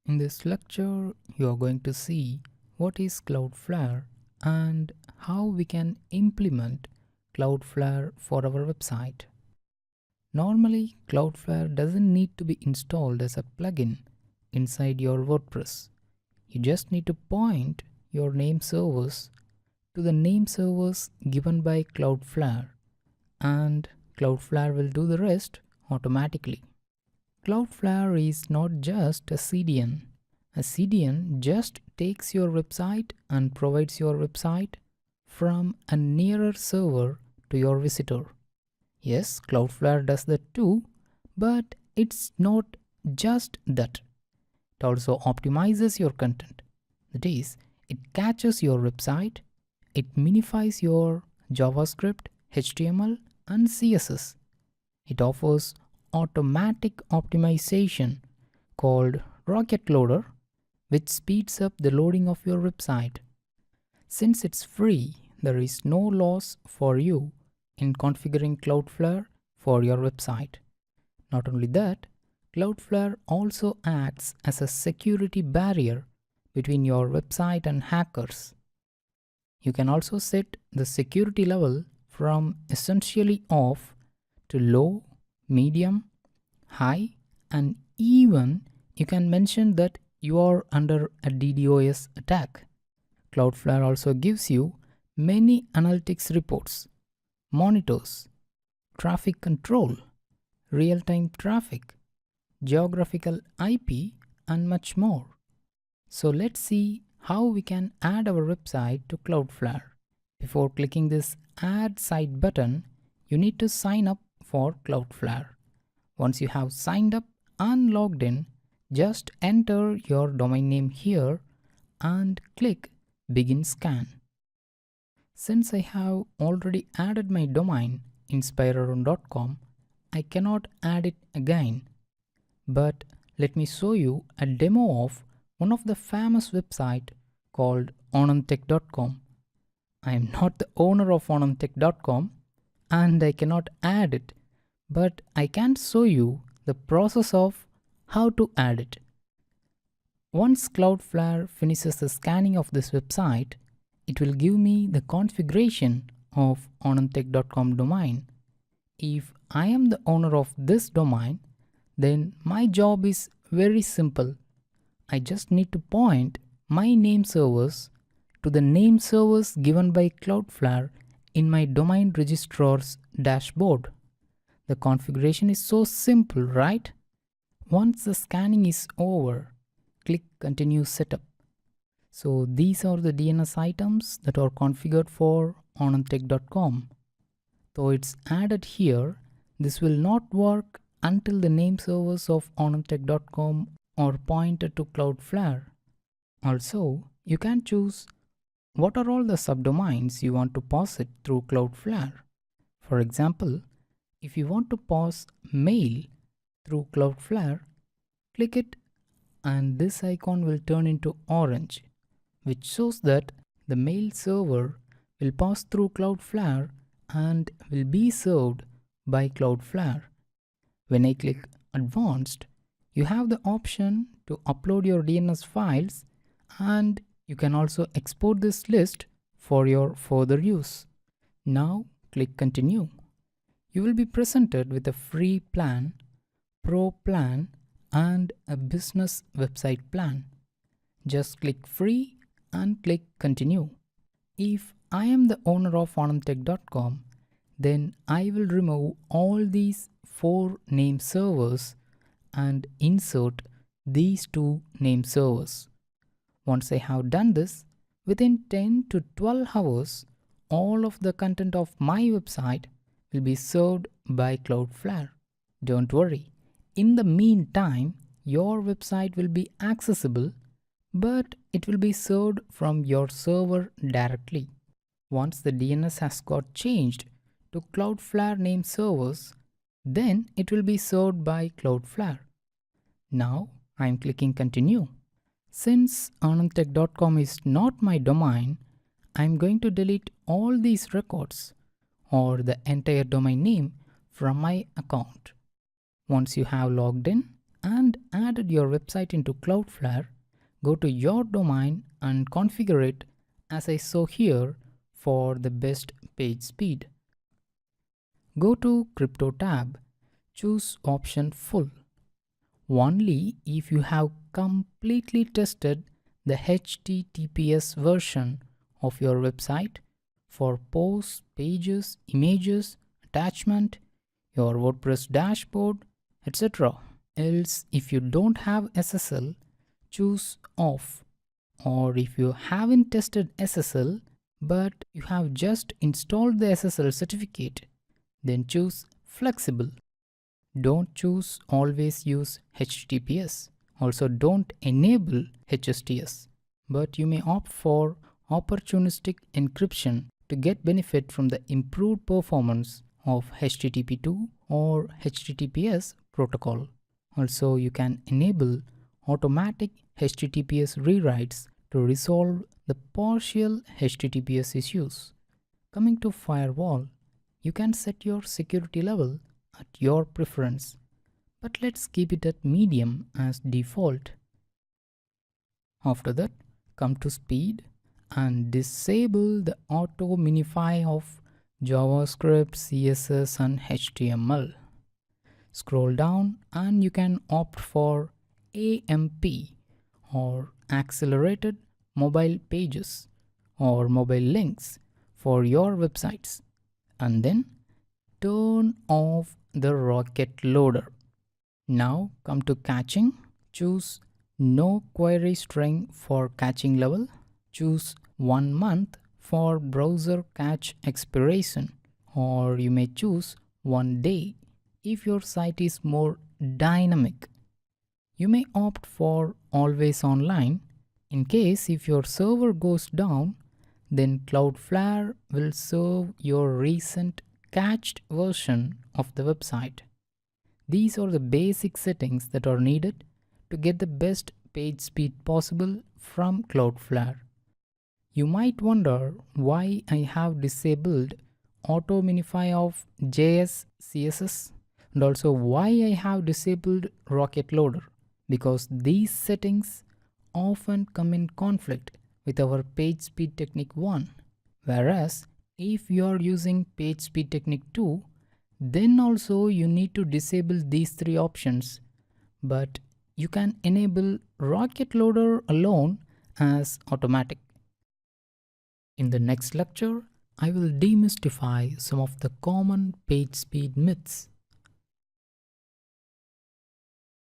In this lecture, you are going to see what is Cloudflare and how we can implement Cloudflare for our website. Normally, Cloudflare doesn't need to be installed as a plugin inside your WordPress. You just need to point your name servers to the name servers given by Cloudflare, and Cloudflare will do the rest automatically. Cloudflare is not just a CDN. A CDN just takes your website and provides your website from a nearer server to your visitor. Yes, Cloudflare does that too, but it's not just that. It also optimizes your content. That is, it catches your website, it minifies your JavaScript, HTML, and CSS. It offers automatic optimization called Rocket Loader, which speeds up the loading of your website. Since it's free, there is no loss for you in configuring Cloudflare for your website. Not only that, Cloudflare also acts as a security barrier between your website and hackers. You can also set the security level from essentially off to low, medium, high, and even you can mention that you are under a DDoS attack. Cloudflare also gives you many analytics reports, monitors, traffic control, real-time traffic, geographical IP, and much more. So let's see how we can add our website to Cloudflare. Before clicking this Add Site button, you need to sign up for Cloudflare. Once you have signed up and logged in, just enter your domain name here and click Begin Scan. Since I have already added my domain inspirearound.com, I cannot add it again. But let me show you a demo of one of the famous website called onamtech.com. I am not the owner of onamtech.com and I cannot add it, but I can show you the process of how to add it. Once Cloudflare finishes the scanning of this website, it will give me the configuration of onamtech.com domain. If I am the owner of this domain, then my job is very simple. I just need to point my name servers to the name servers given by Cloudflare in my domain registrar's dashboard. The configuration is so simple, right? Once the scanning is over, click Continue Setup. So these are the DNS items that are configured for onamtech.com. Though it's added here, this will not work until the name servers of onamtech.com are pointed to Cloudflare. Also, you can choose what are all the subdomains you want to posit through Cloudflare. For example, if you want to pass mail through Cloudflare, click it and this icon will turn into orange, which shows that the mail server will pass through Cloudflare and will be served by Cloudflare. When I click Advanced, you have the option to upload your DNS files and you can also export this list for your further use. Now click Continue. You will be presented with a free plan, pro plan, and a business website plan. Just click Free and click Continue. If I am the owner of onamtech.com, then I will remove all these 4 name servers and insert these 2 name servers. Once I have done this, within 10 to 12 hours, all of the content of my website will be served by Cloudflare. Don't worry. In the meantime, your website will be accessible, but it will be served from your server directly. Once the DNS has got changed to Cloudflare name servers, then it will be served by Cloudflare. Now I am clicking Continue. Since onamtech.com is not my domain, I am going to delete all these records or the entire domain name from my account. Once you have logged in, and added your website into Cloudflare, go to your domain and configure it as I saw here for the best page speed. Go to Crypto tab, choose option Full. Only if you have completely tested the HTTPS version of your website for posts, pages, images, attachment, your WordPress dashboard, etc. Else, if you don't have SSL, choose Off. Or if you haven't tested SSL but you have just installed the SSL certificate, then choose Flexible. Don't choose Always Use HTTPS. Also, don't enable HSTS. But you may opt for opportunistic encryption to get benefit from the improved performance of HTTP2 or HTTPS protocol. Also, you can enable automatic HTTPS rewrites to resolve the partial HTTPS issues. Coming to firewall, you can set your security level at your preference, but let's keep it at medium as default. After that, come to speed and disable the auto minify of JavaScript, CSS and HTML. Scroll down and you can opt for AMP or accelerated mobile pages or mobile links for your websites, and then turn off the rocket loader. Now come to caching. Choose no query string for caching level. Choose 1 month for browser cache expiration, or you may choose 1 day if your site is more dynamic. You may opt for always online in case if your server goes down, then Cloudflare will serve your recent cached version of the website. These are the basic settings that are needed to get the best page speed possible from Cloudflare. You might wonder why I have disabled auto minify of JS, CSS, and also why I have disabled rocket loader, because these settings often come in conflict with our page speed technique 1. Whereas if you are using page speed technique 2, then also you need to disable these 3 options, but you can enable rocket loader alone as automatic. In the next lecture, I will demystify some of the common page speed myths.